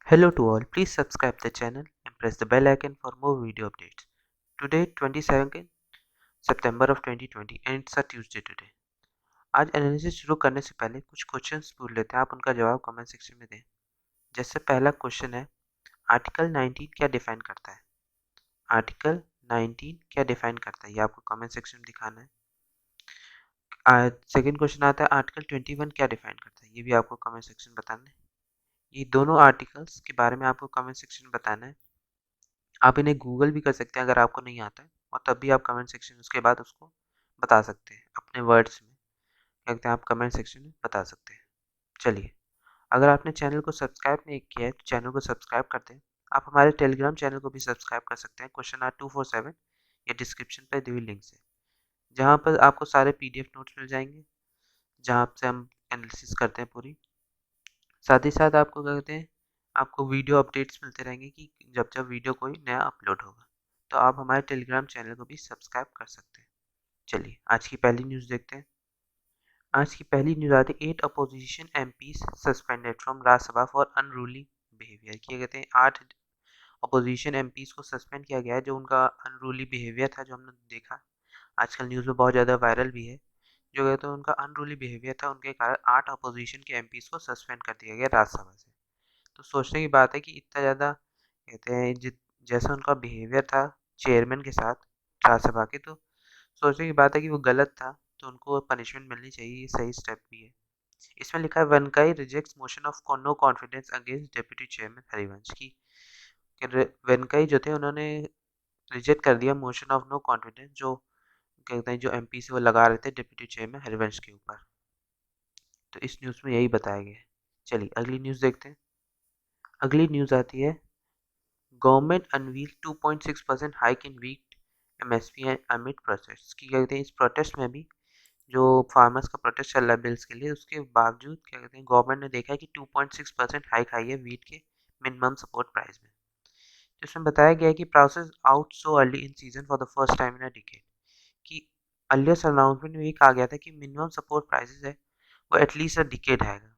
Hello to all, please subscribe the channel and press the bell icon for more video updates. Today 22nd September of 2020 and it's a Tuesday today. आज analysis शुरू करने से पहले कुछ questions पूछ लेते हैं, आप उनका जवाब कमेंट सेक्शन में दें। जैसे पहला क्वेश्चन है, आर्टिकल 19 क्या डिफाइन करता है? आर्टिकल 19 क्या डिफाइन करता है, ये आपको कमेंट सेक्शन में दिखाना है। सेकंड क्वेश्चन आता है, आर्टिकल 21 क्या डिफाइन करता है, ये भी आपको कमेंट सेक्शन में बताना है। ये दोनों आर्टिकल्स के बारे में आपको कमेंट सेक्शन में बताना है। आप इन्हें गूगल भी कर सकते हैं अगर आपको नहीं आता है, और तब भी आप कमेंट सेक्शन उसके बाद उसको बता सकते हैं अपने वर्ड्स में। क्या कहते हैं, आप कमेंट सेक्शन में बता सकते हैं। चलिए, अगर आपने चैनल को सब्सक्राइब नहीं किया है तो चैनल को सब्सक्राइब करते हैं। आप हमारे टेलीग्राम चैनल को भी सब्सक्राइब कर सकते हैं, क्वेश्चन आर 247 या डिस्क्रिप्शन पर दी हुई लिंक से, जहाँ पर आपको सारे PDF नोट्स मिल जाएंगे, जहाँ से हम एनालिसिस करते हैं पूरी। साथ ही साथ आपको क्या कहते हैं, आपको वीडियो अपडेट्स मिलते रहेंगे कि जब जब वीडियो कोई नया अपलोड होगा। तो आप हमारे टेलीग्राम चैनल को भी सब्सक्राइब कर सकते हैं। चलिए, आज की पहली न्यूज़ देखते हैं। आज की पहली न्यूज़ आती है, 8 opposition MPs suspended from Rajya Sabha for unruly behaviour. किया कहते हैं 8 अपोजिशन MPs को सस्पेंड किया गया है, जो उनका अनरूली बिहेवियर था, जो हमने देखा आजकल न्यूज़ में बहुत ज़्यादा वायरल भी है। जो कहते हैं उनका अनरूली बिहेवियर था, उनके कारण 8 अपोजिशन के MPs को सस्पेंड कर दिया गया राज्यसभा से। तो सोचने की बात है कि इतना ज़्यादा कहते हैं जैसा उनका बिहेवियर था चेयरमैन के साथ राज्यसभा के, तो सोचने की बात है कि वो गलत था, तो उनको पनिशमेंट मिलनी चाहिए। ये सही स्टेप भी है। इसमें लिखा है, Venkaiah rejects motion of no confidence against deputy chairman Harivansh की। वेंकई जो थे उन्होंने रिजेक्ट कर दिया मोशन ऑफ नो कॉन्फिडेंस, जो कहते हैं जो MP से वो लगा रहे थे डेप्यूटी चेयरमैन हरिवंश के ऊपर। तो इस न्यूज़ में यही बताया गया है। चलिए, अगली न्यूज़ देखते हैं। अगली न्यूज़ आती है, government unveil 2.6% hike in wheat MSP and amid protest की। कहते हैं इस प्रोटेस्ट में भी, जो फार्मर्स का प्रोटेस्ट चल रहा है बिल्स के लिए, उसके बावजूद क्या कहते हैं गवर्नमेंट ने देखा है कि 2.6% हाइक आई है वीट के मिनिमम सपोर्ट प्राइस में। जिसमें बताया गया है कि process out so early in season for the first time in a decade, कि अर्लियर अनाउंसमेंट में ये कहा गया था कि मिनिमम सपोर्ट प्राइसेस है वो एटलीस्ट अ डिकेड आएगा।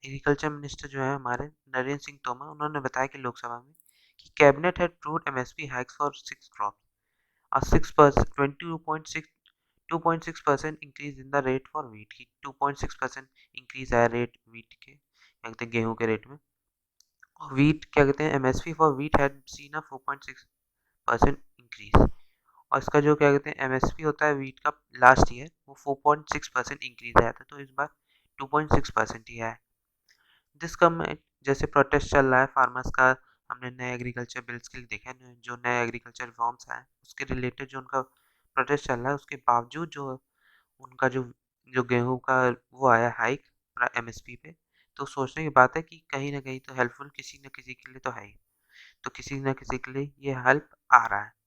एग्रीकल्चर मिनिस्टर जो है हमारे नरेंद्र सिंह तोमर, उन्होंने बताया कि लोकसभा में कि cabinet had approved MSP hikes for 6 crop और 6% 2.6% increase in the rate for wheat की। 2.6% इंक्रीज आया रेट वीट के, क्या कहते हैं गेहूं के रेट में। और वीट क्या कहते हैं MSP for wheat had seen a 4.6% increase. और इसका जो क्या कहते हैं MSP होता है वीट का लास्ट ईयर, वो 4.6% इंक्रीज आया था, तो इस बार 2.6% ही आया। दिस गवर्नमेंट, जैसे प्रोटेस्ट चल रहा है फार्मर्स का, हमने नए एग्रीकल्चर बिल्स के लिए देखा है, जो नए एग्रीकल्चर रिफॉर्म्स आए उसके रिलेटेड जो उनका प्रोटेस्ट चल रहा है, उसके बावजूद जो उनका जो जो गेहूं का वो आया हाइक MSP पे, तो सोचने की बात है कि कहीं ना कहीं तो हेल्पफुल किसी न किसी के लिए तो है ही, तो किसी न किसी के लिए ये हेल्प आ रहा है।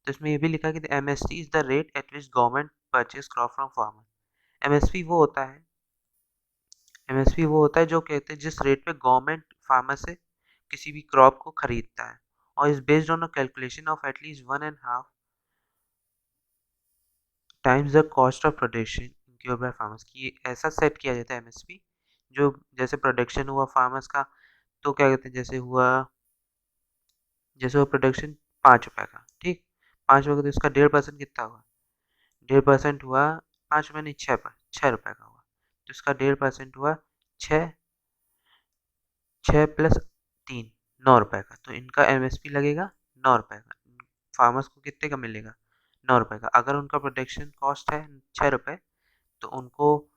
तो इसमें ये भी लिखा है कि MSP is the rate at which government purchase crop from farmer. MSP वो होता है, MSP वो होता है जो कहते हैं जिस रेट पे गवर्नमेंट फार्मर से किसी भी क्रॉप को खरीदता है, और is based on a calculation of at least 1.5 times the cost of production incurred by farmers की। ऐसा सेट किया जाता है MSP, जो जैसे प्रोडक्शन हुआ फार्मर्स का, तो क्या कहते हैं जैसे वो प्रोडक्शन 5 रुपए का, ठीक, 5 रुपए का, तो इसका 1.5% कितना हुआ, 1.5% हुआ 5 रुपये नहीं, 6 रुपए का हुआ, तो इसका 1.5% हुआ 6, 6 + 3 9 रुपए का, तो इनका MSP लगेगा 9 रुपए का। फार्मर्स को कितने का मिलेगा, 9 रुपए का। अगर उनका प्रोडक्शन कॉस्ट है 6 रुपए, तो उनको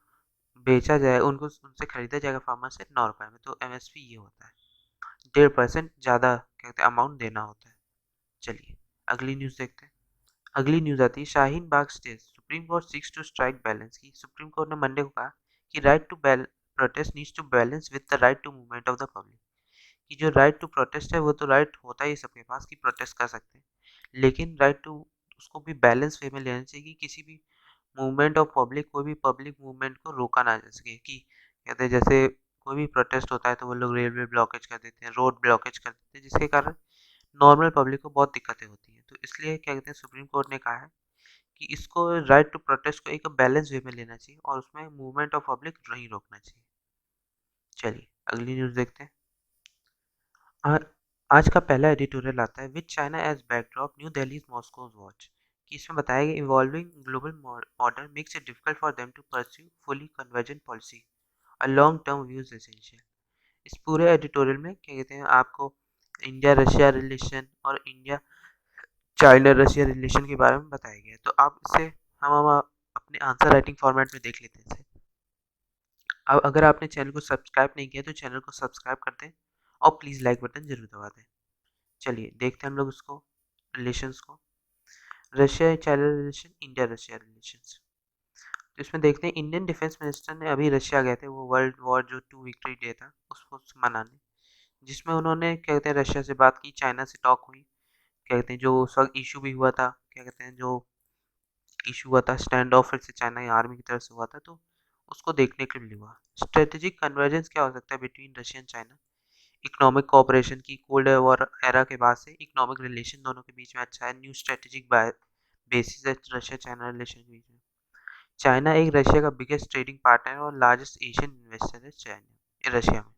बेचा जाए, उनको उनसे खरीदा जाएगा फार्मर से 9 रुपए में, तो MSP ये होता है। 1.5% ज़्यादा क्या कहते हैं अमाउंट देना होता है। चलिए, अगली न्यूज़ देखते हैं। अगली न्यूज़ आती है, Shaheen Bagh stay, supreme court seeks to strike balance की। सुप्रीम कोर्ट ने मंडे को कहा कि right to protest needs to balance with the right to movement of the public, कि जो राइट टू प्रोटेस्ट है वो तो राइट होता ही सबके पास कि प्रोटेस्ट कर सकते हैं, लेकिन राइट टू उसको भी बैलेंस वे में लेना चाहिए, कि किसी भी मूवमेंट ऑफ पब्लिक, कोई भी पब्लिक मूवमेंट को रोका ना जा सके। कि कहते हैं जैसे कोई भी प्रोटेस्ट होता है तो वो लोग रेलवे ब्लॉकेज कर देते हैं, रोड ब्लॉकेज कर देते हैं, जिसके कारण नॉर्मल पब्लिक को बहुत दिक्कतें होती हैं। तो इसलिए क्या कहते हैं सुप्रीम कोर्ट ने कहा है कि इसको राइट टू प्रोटेस्ट को एक बैलेंस वे में लेना चाहिए, और उसमें मूवमेंट ऑफ पब्लिक नहीं रोकना चाहिए। चलिए, अगली न्यूज़ देखते हैं। आ- आज का पहला एडिटोरियल आता है with China as backdrop new Delhi Moscow's watch कि इसमें बताया गया evolving global order makes it difficult for them to pursue fully convergent policy a long term views essential. इस पूरे एडिटोरियल में क्या कहते हैं आपको इंडिया रशिया रिलेशन और इंडिया चाइना रशिया रिलेशन के बारे में बताया गया है। तो आप इसे हम अपने आंसर राइटिंग फॉर्मेट में देख लेते हैं इसे। अब अगर आपने चैनल को सब्सक्राइब नहीं किया तो चैनल को सब्सक्राइब कर दें और प्लीज़ लाइक बटन जरूर दबा दें। चलिए देखते हैं हम लोग उसको रिलेशंस को। Russia China relation India Russia relations. तो इसमें देखते हैं इंडियन डिफेंस मिनिस्टर ने अभी रशिया गए थे वो वर्ल्ड वॉर जो 2 विक्ट्री डे था उसको मनाने, जिसमें उन्होंने क्या कहते हैं रशिया से बात की, चाइना से टॉक हुई, क्या कहते हैं जो उस वक्त इशू भी हुआ था, क्या कहते हैं जो इशू हुआ था स्टैंड ऑफ फिर से चाइना की आर्मी की तरफ से हुआ था, तो उसको देखने के लिए हुआ। स्ट्रेटेजिक कन्वर्जेंस क्या हो सकता है between Russia and China? Economic cooperation की कोल्ड वॉर एरा के बाद से इकोनॉमिक रिलेशन दोनों के बीच में अच्छा है। न्यू स्ट्रेटेजिक बेसिस है रशिया चाइना रिलेशन के बीच में। चाइना एक रशिया का बिगेस्ट ट्रेडिंग पार्टनर और लार्जेस्ट एशियन इन्वेस्टर है चाइना रशिया में।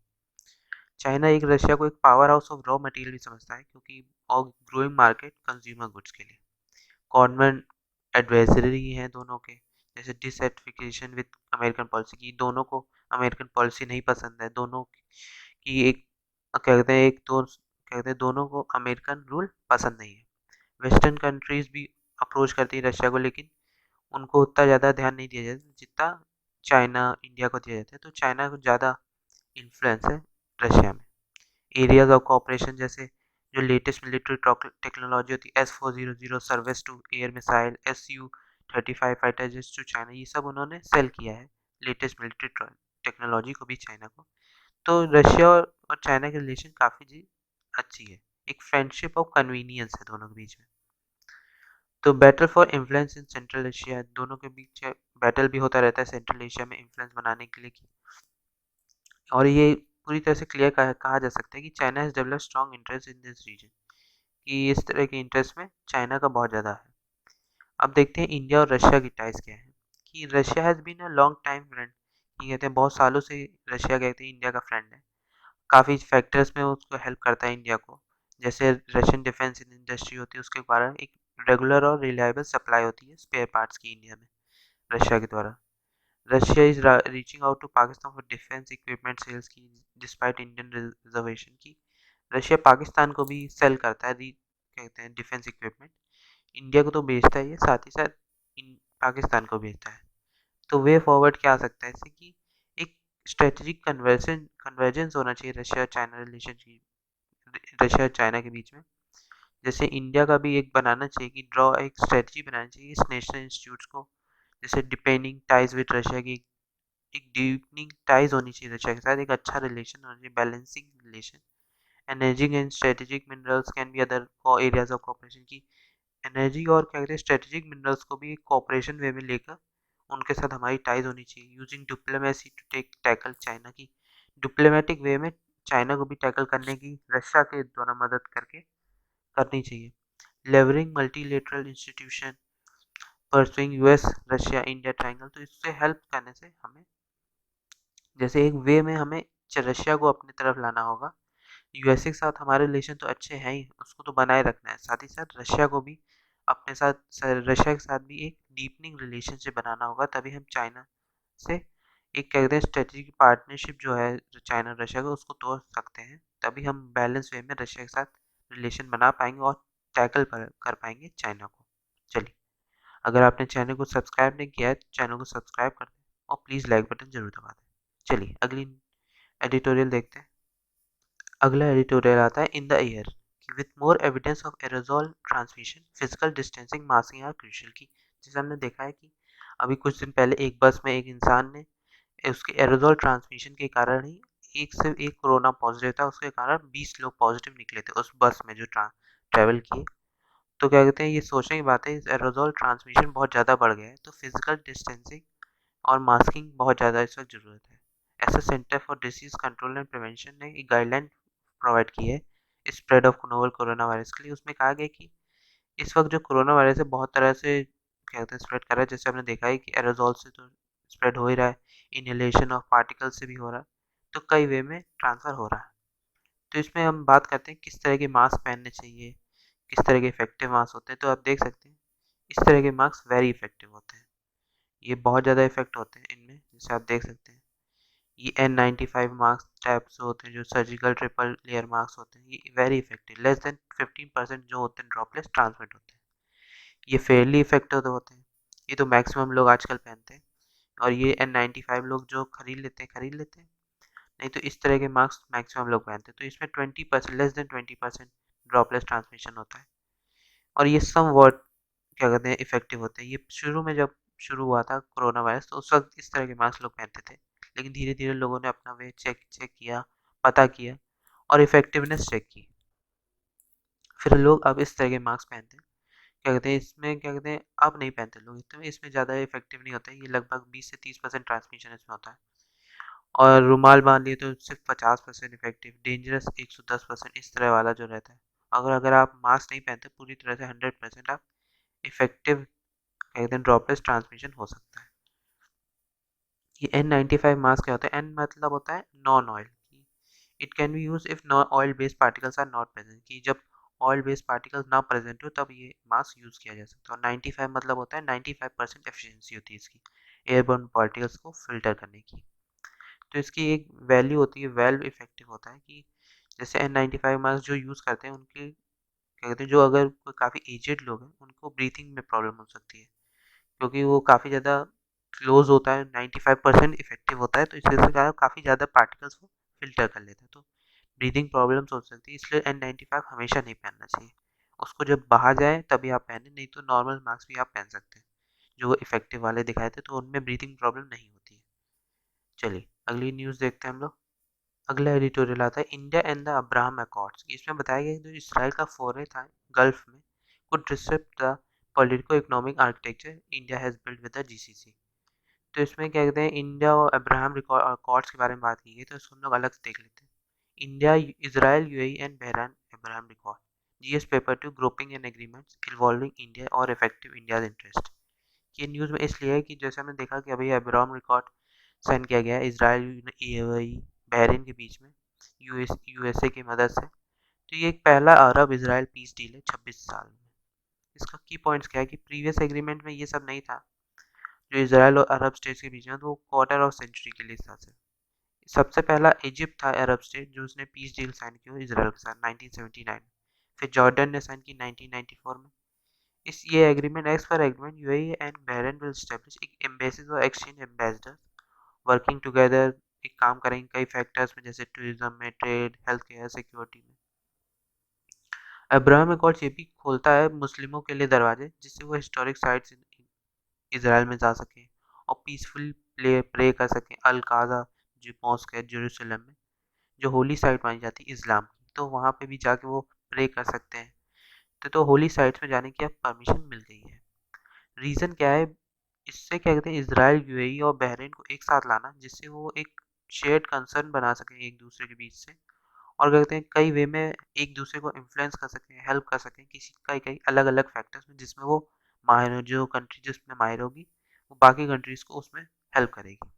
चाइना एक रशिया को एक power house of raw material भी समझता है क्योंकि और ग्रोइंग मार्केट कंज्यूमर गुड्स के लिए। गवर्नमेंट एडवाइजरी हैं दोनों के, जैसे डिसएटिफिकेशन विद अमेरिकन पॉलिसी की, दोनों को अमेरिकन पॉलिसी नहीं पसंद है, दोनों की एक क्या कहते हैं एक दो क्या कहते हैं दोनों को अमेरिकन रूल पसंद नहीं है। वेस्टर्न कंट्रीज भी अप्रोच करती है रशिया को, लेकिन उनको उतना ज़्यादा ध्यान नहीं दिया जाता जितना चाइना इंडिया को दिया जाता है। तो चाइना को ज़्यादा इन्फ्लुएंस है रशिया में। एरियाज ऑफ कोऑपरेशन जैसे जो लेटेस्ट मिलिट्री टेक्नोलॉजी होती है S-400 service to air missile, Su-35 fighter jets to China, ये सब उन्होंने सेल किया है लेटेस्ट मिलिट्री टेक्नोलॉजी को भी चाइना को। तो रशिया और चाइना की रिलेशन काफ़ी जी अच्छी है, एक फ्रेंडशिप ऑफ कन्वीनियंस है दोनों के बीच में। तो battle for influence in central Asia, दोनों के बीच बैटल भी होता रहता है सेंट्रल एशिया में इन्फ्लुएंस बनाने के लिए और ये पूरी तरह से क्लियर कहा जा सकता है कि China has develop strong interest in this region, कि इस तरह के इंटरेस्ट में चाइना का बहुत ज़्यादा है। अब देखते हैं इंडिया और रशिया की टाइज क्या है। कि Russia has been a long time friend, ये कहते हैं बहुत सालों से रशिया कहते हैं इंडिया का फ्रेंड है। काफ़ी फैक्टर्स में उसको हेल्प करता है इंडिया को, जैसे रशियन डिफेंस इंडस्ट्री होती है उसके कारण एक रेगुलर और रिलायबल सप्लाई होती है स्पेयर पार्ट्स की इंडिया में रशिया के द्वारा। Russia is reaching out to Pakistan for defence equipment sales की डिस्पाइट इंडियन रिजर्वेशन की। रशिया पाकिस्तान को भी सेल करता है कहते हैं डिफेंस इक्विपमेंट, इंडिया को तो बेचता है ये, साथ ही साथ पाकिस्तान को बेचता है। तो वे फॉरवर्ड क्या आ सकता है इससे कि एक स्ट्रेटेजिक कन्वर्जेंस होना चाहिए रशिया और चाइना रिलेशन की, रशिया और चाइना के बीच में। जैसे इंडिया का भी एक बनाना चाहिए कि ड्रॉ एक स्ट्रेटजी बनानी चाहिए इस नेशनल इंस्टीट्यूट्स को, जैसे डिपेंडिंग टाइज विद रशिया की एक डीपनिंग टाइज होनी चाहिए रशिया के साथ, एक अच्छा रिलेशन होना चाहिए, balancing relation. Energy and strategic minerals can be other areas of corporation की। एनर्जी और क्या कहते हैं स्ट्रेटेजिक मिनरल्स को भी एक कॉपरेशन वे में लेकर उनके साथ हमारी टाइज होनी चाहिए। Using diplomacy to tackle China की, डिप्लोमेटिक वे में चाइना को भी टैकल करने की रशिया के द्वारा मदद करके करनी चाहिए। Leveraging multilateral institution pursuing US Russia India triangle, तो इससे हेल्प करने से हमें जैसे एक वे में हमें रशिया को अपनी तरफ लाना होगा। यूएसए के साथ हमारे रिलेशन तो अच्छे हैं ही, उसको तो बनाए रखना है, साथ ही साथ रशिया को भी अपने साथ रशिया के साथ भी एक डीपनिंग रिलेशनशिप बनाना होगा, तभी हम चाइना से एक कहते हैं स्ट्रेटेजिक पार्टनरशिप जो है चाइना रशिया का उसको तोड़ सकते हैं। तभी हम बैलेंस वे में रशिया के साथ रिलेशन बना पाएंगे और टैकल कर पाएंगे चाइना को। चलिए, अगर आपने चैनल को सब्सक्राइब नहीं किया है तो चैनल को सब्सक्राइब कर दें और प्लीज़ लाइक बटन जरूर दबा दें। चलिए अगली एडिटोरियल देखते हैं। अगला एडिटोरियल आता है in the year with more evidence of aerosol transmission physical distancing masking are crucial की। जैसे हमने देखा है कि अभी कुछ दिन पहले एक बस में एक इंसान ने उसके एरोजॉल ट्रांसमिशन के कारण ही एक से एक कोरोना पॉजिटिव था, उसके कारण 20 लोग पॉजिटिव निकले थे उस बस में जो ट्रैवल किए। तो क्या कहते हैं ये सोचने की बात है, इस एरोजॉल ट्रांसमिशन बहुत ज़्यादा बढ़ गया है, तो फिजिकल डिस्टेंसिंग और मास्किंग बहुत ज़्यादा इस वक्त ज़रूरत है। ऐसा centre for disease control and prevention ने एक गाइडलाइन प्रोवाइड की है spread of novel corona virus के लिए। उसमें कहा गया कि इस वक्त जो कोरोना वायरस है बहुत तरह से क्या कहते हैं स्प्रेड कर रहा है, जैसे हमने देखा है कि एरोजॉल से तो स्प्रेड हो ही रहा है, इनहेलेशन ऑफ पार्टिकल से भी हो रहा है, तो कई वे में ट्रांसफ़र हो रहा है। तो इसमें हम बात करते हैं किस तरह के मास्क पहनने चाहिए, किस तरह के इफेक्टिव मास्क होते हैं। तो आप देख सकते हैं इस तरह के मास्क वेरी इफेक्टिव होते हैं, ये बहुत ज़्यादा इफेक्ट होते हैं इनमें। जैसे आप देख सकते हैं ये N95 मास्क टाइप्स होते हैं, जो सर्जिकल ट्रिपल लेयर मास्क होते हैं, ये वेरी इफेक्टिव, लेस देन 15% जो होते हैं ड्रॉपलेट्स ट्रांसमिट होते हैं, ये फेयरली इफेक्टिव होते हैं। ये तो मैक्सिमम लोग आजकल पहनते हैं, और ये N95 लोग जो खरीद लेते हैं, नहीं तो इस तरह के मास्क मैक्सिमम लोग पहनते हैं। तो इसमें 20%, लेस देन 20% ड्रॉपलेट ट्रांसमिशन होता है, और ये सम वर्ड क्या कहते हैं इफेक्टिव होते हैं। ये शुरू में जब शुरू हुआ था कोरोना वायरस, तो उस वक्त इस तरह के मास्क लोग पहनते थे, लेकिन धीरे धीरे लोगों ने अपना वे चेक चेक किया, पता किया, और इफेक्टिवनेस चेक की, फिर लोग अब इस तरह के मास्क पहनते हैं। क्या कहते हैं इसमें, क्या कहते हैं अब नहीं पहनते लोग इतने, इसमें ज़्यादा इफेक्टिव नहीं होता है, ये लगभग 20 से 30% ट्रांसमिशन इसमें होता है। और रुमाल बांध लिए तो सिर्फ 50% इफेक्टिव, डेंजरस 110% इस तरह वाला जो रहता है। अगर अगर आप मास्क नहीं पहनते पूरी तरह से 100%, आप इफेक्टिव कहते हैं ड्रॉपलेट ट्रांसमिशन हो सकता है। ये N95 मास्क क्या होता है, N मतलब होता है non oil, it can be use if non oil based particles are not present, कि जब ऑयल बेस्ड पार्टिकल्स ना प्रेजेंट हो तब ये मास्क यूज किया जा सकता है। और 95 मतलब होता है 95% एफिशिएंसी होती है इसकी एयरबोर्न पार्टिकल्स को फिल्टर करने की। तो इसकी एक वैल्यू होती है, वेल इफेक्टिव होता है, कि जैसे N95 मास्क जो यूज़ करते हैं उनके क्या कहते हैं, जो अगर कोई काफ़ी एजेड लोग हैं उनको ब्रीथिंग में प्रॉब्लम हो सकती है, क्योंकि वो काफ़ी ज़्यादा क्लोज होता है, 95% इफेक्टिव होता है, तो इससे ज़्यादा काफ़ी ज़्यादा पार्टिकल्स वो फिल्टर कर लेता है, तो ब्रीदिंग प्रॉब्लम्स हो सकती है। इसलिए N95 हमेशा नहीं पहनना चाहिए, उसको जब बाहर जाए तभी आप पहने, नहीं तो नॉर्मल मास्क भी आप पहन सकते हैं जो इफेक्टिव वाले दिखाए थे, तो उनमें ब्रीथिंग प्रॉब्लम नहीं होती है। चलिए अगली न्यूज़ देखते हैं हम लोग। अगला एडिटोरियल आता है India and the Abraham accords. इसमें बताया गया है जो इसराइल का फोरे था गल्फ में could disrupt the politico economic architecture India has build with the GCC. तो इसमें क्या कहते हैं इंडिया और अब्राहम अकॉर्ड्स के बारे में बात की गई, तो इसको हम लोग अलग से देख लेते हैं। India, Israel, UAE and Bahrain Abraham accord, GS paper two grouping and agreements involving India और इफेक्टिव इंडियाज इंटरेस्ट। ये न्यूज़ में इसलिए है कि जैसे हमने देखा कि अभी अब्राहम रिकॉर्ड साइन किया गया है इसराइल, यूएई, बहरीन के बीच में यूएसए की मदद से। तो ये एक पहला अरब इसराइल पीस डील है 26 साल में। इसका की पॉइंट्स क्या है कि प्रीवियस एग्रीमेंट में ये सब नहीं था, जो इसराइल और अरब स्टेट्स के बीच में, तो वो क्वार्टर ऑफ सेंचुरी के लिए था सिर्फ। सबसे पहला इजिप्ट था अरब स्टेट जो उसने पीस डील साइन की इसराइल के साथ 1979 में, फिर जॉर्डन ने साइन की 1994 में। इस ये agreement as per agreement UAE and Bahrain will establish एक एम्बेसीज और एक्सचेंज एम्बेसडर वर्किंग टुगेदर, एक काम करेंगे कई फैक्टर्स में, जैसे टूरिज्म में, ट्रेड, हेल्थ केयर, सिक्योरिटी में। अब्राहम अकॉर्ड्स ये भी खोलता है मुस्लिमों के लिए दरवाजे, जिससे वो हिस्टोरिक साइट्स इसराइल में जा सकें और पीसफुल प्रे कर सकें। अल काज़ा जो मॉस्क है जेरूसलम में, जो होली साइट मानी जाती है इस्लाम की, तो वहाँ पे भी जाके वो प्रे कर सकते हैं। तो होली साइट्स में जाने की अब परमिशन मिल गई है। रीज़न क्या है, इससे क्या कहते हैं इसराइल, यूएई और बहरीन को एक साथ लाना, जिससे वो एक शेयर्ड कंसर्न बना सकें एक दूसरे के बीच से, और क्या कहते हैं कई वे में एक दूसरे को इन्फ्लुएंस कर सकें, हेल्प कर सकें किसी कई कई अलग अलग फैक्टर्स में, जिसमें वो माहिर, जो कंट्री जिसमें माहिर होगी वो बाकी कंट्रीज को उसमें हेल्प करेगी।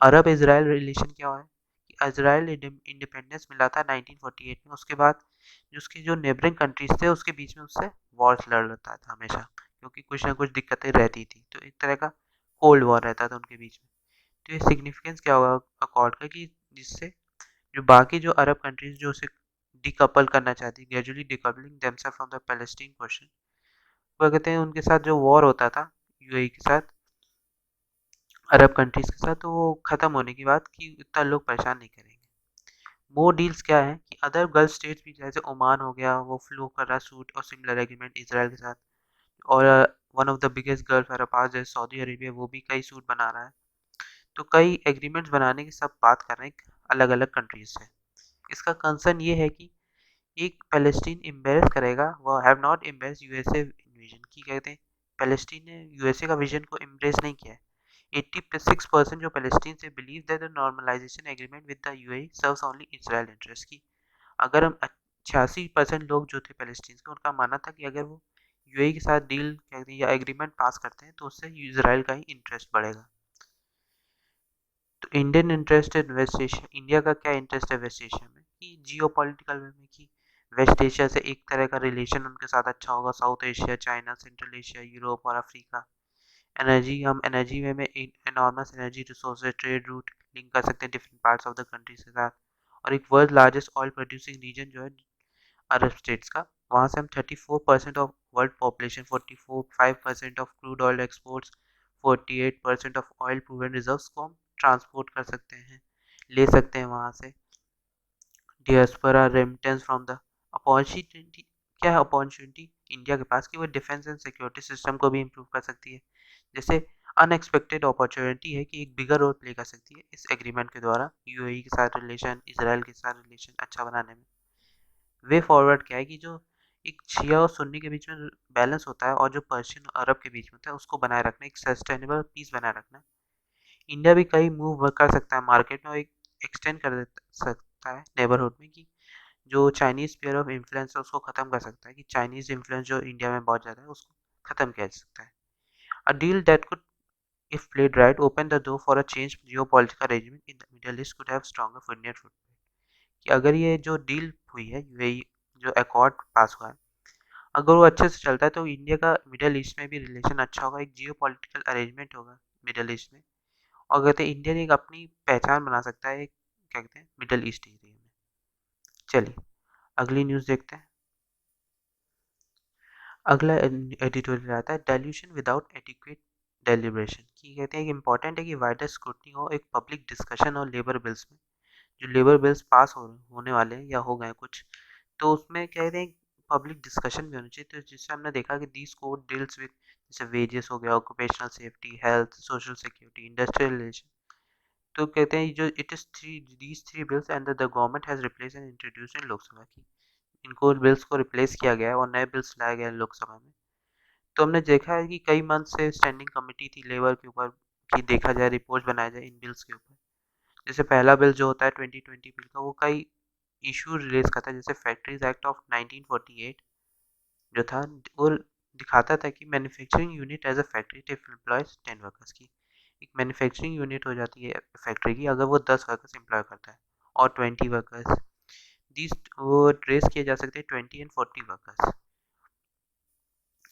अरब इसराइल रिलेशन क्या है कि इसराइल इंडिपेंडेंस मिला था 1948 में, उसके बाद जो उसकी जो नेबरिंग कंट्रीज थे उसके बीच में उससे वॉर्स लड़ रहा था हमेशा, क्योंकि कुछ ना कुछ दिक्कतें रहती थी, तो एक तरह का कोल्ड वॉर रहता था उनके बीच में। तो ये सिग्निफिकेंस क्या होगा अकॉर्ड का, कि जिससे जो बाकी जो अरब कंट्रीज जो उसे डिकपल करना चाहती, gradually decoupling themselves from the Palestine question, वो कहते हैं उनके साथ जो वॉर होता था यूएई के साथ, अरब कंट्रीज के साथ, तो वो खत्म होने की बात कि इतना लोग परेशान नहीं करेंगे। मोर डील्स क्या है कि अदर गल्फ स्टेट्स भी, जैसे ओमान हो गया, वो फ्लो कर रहा सूट और सिमिलर एग्रीमेंट इसराइल के साथ, और one of the biggest Gulf Arab powers जैसे सऊदी अरेबिया, वो भी कई सूट बना रहा है। तो कई एग्रीमेंट्स बनाने की सब बात कर रहे हैं अलग अलग कंट्रीज से। इसका कंसर्न ये है कि एक पैलेस्टीन एम्बेरस करेगा, वो have not embarrass USA vision, की कहते हैं पैलेस्टीन ने यूएसए का विजन को एम्ब्रेस नहीं किया है। 86% जो पैलेस्टीन से believe that the normalisation agreement with the UAE serves only Israel interest की। अगर हम 86% लोग जो थे पैलेस्टीन के, उनका मानना था कि अगर वो यूएई के साथ डील कहते हैं या एग्रीमेंट पास करते हैं तो उससे इजराइल का ही इंटरेस्ट बढ़ेगा। तो Indian interest in West Asia, India का क्या इंटरेस्ट है वेस्ट एशिया में, कि जियो पॉलिटिकल वे में कि वेस्ट एशिया से एक तरह का रिलेशन उनके साथ अच्छा होगा, South Asia, China, Central Asia, Europe और अफ्रीका। एनर्जी, हम एनर्जी वे में enormous energy resources trade route link कर सकते हैं different parts of the country के साथ। और एक world largest oil producing region जो है अरब स्टेट्स का, वहाँ से हम 34% of world population, 45% of crude oil exports, 48% of oil proven reserves को हम ट्रांसपोर्ट कर सकते हैं, ले सकते हैं वहाँ से। Diaspora remittance from the opportunity, क्या है अपॉर्चुनिटी इंडिया के पास कि वो डिफेंस एंड सिक्योरिटी सिस्टम को भी इम्प्रूव कर सकती है। जैसे अनएक्सपेक्टेड अपॉर्चुनिटी है कि एक बिगर रोल प्ले कर सकती है इस एग्रीमेंट के द्वारा यूएई के साथ रिलेशन, इसराइल के साथ रिलेशन अच्छा बनाने में। वे फॉरवर्ड क्या है कि जो एक शिया और सुन्नी के बीच में बैलेंस होता है और जो पर्शियन और अरब के बीच में होता है उसको बनाए रखना, एक सस्टेनेबल पीस बनाए रखना। इंडिया भी कई मूव कर सकता है मार्केट में और एक एक्सटेंड कर सकता है नेबरहुड में कि जो चाइनीज स्फीयर ऑफ इन्फ्लुएंस है उसको खत्म कर सकता है, कि चाइनीज इन्फ्लुएंस जो इंडिया में बहुत ज़्यादा है उसको खत्म किया जा सकता है। A deal that could if played right open the door for a changed geopolitical arrangement in the Middle East could have stronger footprint, कि अगर ये जो डील हुई है यूएई, जो अकॉर्ड पास हुआ है, अगर वो अच्छे से चलता है तो इंडिया का मिडल ईस्ट में भी रिलेशन अच्छा होगा, एक जियो पॉलिटिकल अरेंजमेंट होगा मिडल ईस्ट में। और कहते हैं इंडिया एक अपनी पहचान बना सकता है, क्या कहते हैं, मिडल ईस्ट एरिया में। चलिए अगली न्यूज़ देखते हैं। अगला एडिटोरियल आता है डाइल्यूशन विदाउट एडिक्वेट डेलिब्रेशन, की कहते हैं कि इंपॉर्टेंट है कि वाइडर स्क्रूटनी हो एक पब्लिक डिस्कशन और लेबर बिल्स में, जो लेबर बिल्स पास होने वाले हैं या हो गए कुछ, तो उसमें कहते हैं पब्लिक डिस्कशन भी होनी चाहिए। तो जिससे हमने देखा कि दीज कोड डील्स विद जैसे वेजेस हो गया, occupational safety, health, social security, industrial relation. तो कहते हैं जो it is three these three bills and the government has replace and introduce इन लोकसभा की, इनको बिल्स को रिप्लेस किया गया है और नए बिल्स लाए गए हैं लोकसभा में। तो हमने देखा है कि कई मंथ से स्टैंडिंग कमेटी थी लेबर के ऊपर कि देखा जाए, रिपोर्ट बनाया जाए इन बिल्स के ऊपर। जैसे पहला बिल जो होता है 2020 बिल का, वो कई इशू रिलीज करता है। जैसे फैक्ट्रीज एक्ट ऑफ 1948 जो था वो दिखाता था कि manufacturing unit as a factory if employs 10 workers की, एक मैन्युफैक्चरिंग यूनिट हो जाती है फैक्ट्री की अगर वो 10 वर्कर्स एम्प्लॉय करता है, और 20 वर्कर्स, दीज वो ट्रेस किए जा सकते हैं 20 एंड 40 वर्कर्स।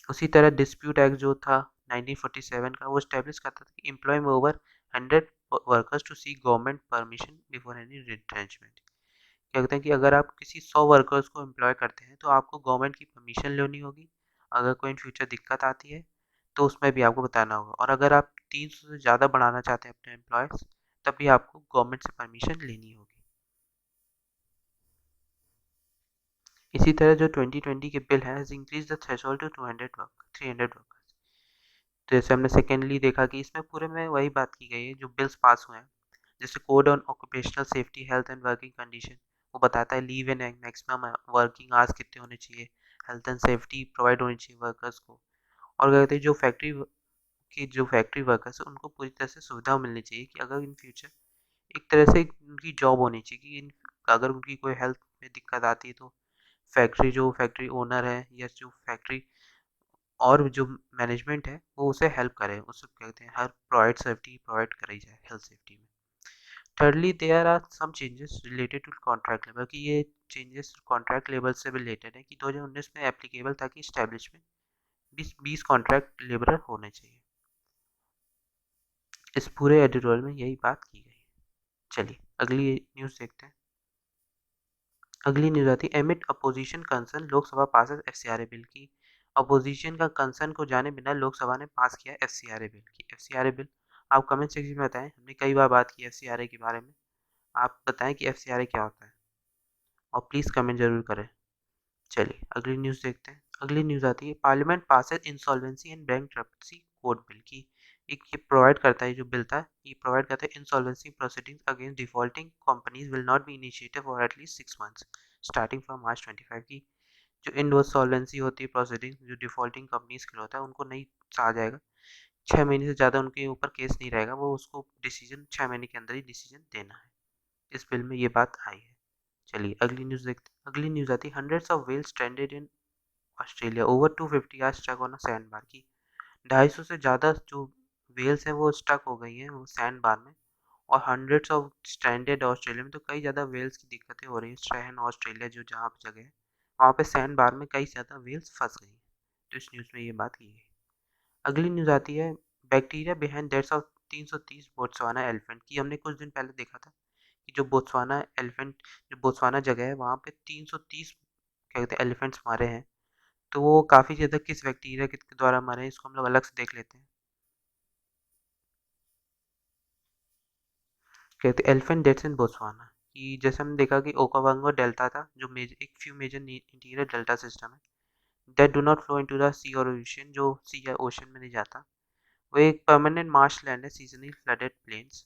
उसी तरह डिस्प्यूट एक्ट जो था 1947 का, वो स्टैब्लिश करता था कि एम्प्लॉय में over 100 workers to seek government permission before any retrenchment. क्या कहते हैं कि अगर आप किसी 100 वर्कर्स को एम्प्लॉय करते हैं तो आपको गवर्नमेंट की परमिशन लेनी होगी। अगर कोई इन फ्यूचर दिक्कत आती है तो उसमें भी आपको बताना होगा। और अगर आप 300 से ज़्यादा बढ़ाना चाहते हैं अपने एम्प्लॉयज़, तब भी आपको गवर्नमेंट से परमिशन लेनी होगी। इसी तरह जो 2020 के बिल है increase the threshold to 300 workers. तो जैसे हमने सेकेंडली देखा कि इसमें पूरे में वही बात की गई है जो बिल्स पास हुए हैं। जैसे code on occupational safety, health and working condition, वो बताता है leave and maximum working hours कितने होने चाहिए, हेल्थ एंड सेफ्टी प्रोवाइड होनी चाहिए वर्कर्स को। और क्या कहते हैं जो फैक्ट्री वर्कर्स है उनको पूरी तरह से सुविधा मिलनी चाहिए कि अगर इन फ्यूचर एक तरह से उनकी जॉब होनी चाहिए कि अगर उनकी कोई हेल्थ में दिक्कत आती है तो फैक्ट्री ओनर है या जो फैक्ट्री और जो मैनेजमेंट है वो उसे हेल्प करे, उससे कहते हैं हर प्रोवाइड सेफ्टी प्रोवाइड कराई जाए हेल्थ सेफ्टी में। Thirdly there are some changes related to contract labour, कि ये चेंजेस कॉन्ट्रैक्ट लेबर से भी रिलेटेड है कि 2019 में एप्लीकेबल था कि स्टैब्लिश में 20 कॉन्ट्रैक्ट लेबर होने चाहिए। इस पूरे एडिटोरियल में यही बात की गई है। चलिए अगली न्यूज़ देखते हैं। अगली न्यूज़ आती है emit opposition concern Lok Sabha passes FCRA bill, की अपोजिशन का कंसर्न को जाने बिना लोकसभा ने पास किया एफसीआरए बिल की। एफसीआरए बिल आप कमेंट सेक्शन में बताएं, हमने कई बार बात की एफसीआरए के बारे में, आप बताएं कि एफसीआरए क्या होता है और प्लीज़ कमेंट जरूर करें। चलिए अगली न्यूज़ देखते हैं। अगली न्यूज़ आती है parliament passes insolvency and bankruptcy code bill, की एक ये प्रोवाइड करता है, जो बिल था ये प्रोवाइड करता है insolvency proceedings against defaulting companies will not be initiated for at least 6 months starting from March 25 की। जो इंसॉल्वेंसी होती है प्रोसीडिंग जो डिफॉल्टिंग कंपनीज के लिए होता है उनको नहीं चाहा जाएगा, 6 महीने से ज़्यादा उनके ऊपर केस नहीं रहेगा, वो उसको डिसीजन 6 महीने के अंदर ही डिसीजन देना है। इस बिल में ये बात आई है। चलिए अगली न्यूज़ देखते हैं। अगली न्यूज़ आती है hundreds of whales stranded in Australia over 250 are stuck on a sand bar, की 250 से ज़्यादा जो व्हेल्स हैं वो स्टक हो गई हैं वो सैंड बार में, और हंड्रेड्स ऑफ स्ट्रैंडेड ऑस्ट्रेलिया में, तो कई ज़्यादा वेल्स की दिक्कतें हो रही हैं। स्ट्रैंड ऑस्ट्रेलिया जो जहाँ पे जगह है वहाँ पे सैंड बार में कई ज़्यादा वेल्स फंस गई हैं। तो इस न्यूज़ में ये बात की गई। अगली न्यूज़ आती है bacteria behind deaths of 330 Botswana elephant की। हमने कुछ दिन पहले देखा था कि जो बोत्सवाना एलिफेंट, जो बोत्सवाना जगह है वहाँ पे 330 क्या कहते हैं एलिफेंट्स मारे हैं। तो वो काफ़ी ज़्यादा किस बैक्टीरिया के द्वारा मरे हैं इसको हम लोग अलग से देख लेते हैं। कहते हैं एलिफेंट डेथ्स इन बोत्सवाना कि जैसे हमने देखा कि ओकावांगो डेल्टा था जो एक few major interior delta system है that do not flow into the sea और ओशन, जो सी या ओशन में नहीं जाता। वो एक परमानेंट मार्श लैंड है, सीजनली फ्लडेड प्लेन्स।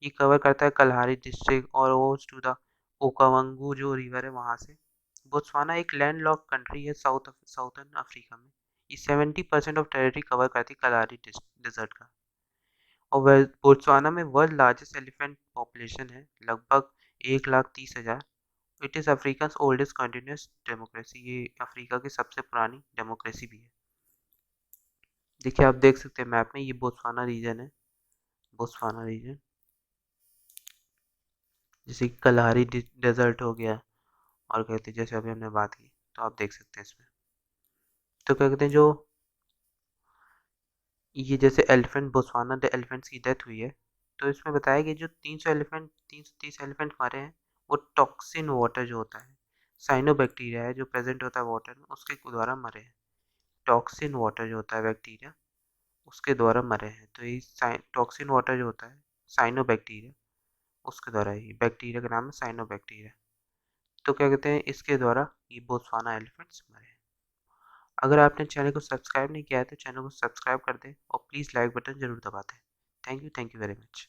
ये कवर करता है कलहारी डिस्ट्रिक्ट और ओव्स टू द ओकावांगू जो रिवर है वहाँ से। बोत्सवाना एक लैंडलॉक कंट्री है साउथर्न अफ्रीका में। ये 70% ऑफ टेरिटरी कवर करती है कलहारी डिजर्ट का। और बोत्सवाना में वर्ल्ड लार्जेस्ट एलिफेंट पॉपुलेशन है, लगभग 1,30,000। It is Africa's oldest continuous democracy. ये अफ्रीका की सबसे पुरानी डेमोक्रेसी भी है। देखिए आप देख सकते हैं मैप में, ये बोत्सवाना रीजन है। बोत्सवाना रीजन जैसे कि कलहारी डेजर्ट हो गया, और कहते हैं जैसे अभी हमने बात की, तो आप देख सकते हैं इसमें। तो क्या कहते हैं जो ये जैसे एलिफेंट बोत्सवाना एलिफेंट्स की डेथ हुई है, तो इसमें बताया कि जो 330 एलिफेंट मारे हैं वो टॉक्सिन वाटर जो होता है, साइनोबैक्टीरिया है जो प्रेजेंट होता है वाटर में, उसके द्वारा मरे हैं। टॉक्सिन वाटर जो होता है बैक्टीरिया, उसके द्वारा मरे हैं। तो ये टॉक्सिन वाटर जो होता है साइनोबैक्टीरिया, उसके द्वारा ही, बैक्टीरिया का नाम है साइनोबैक्टीरिया। तो क्या कहते हैं इसके द्वारा ये बोत्सवाना एलिफेंट्स मरे हैं। अगर आपने चैनल को सब्सक्राइब नहीं किया है तो चैनल को सब्सक्राइब कर दें और प्लीज़ लाइक बटन ज़रूर दबा दें। Thank you very much.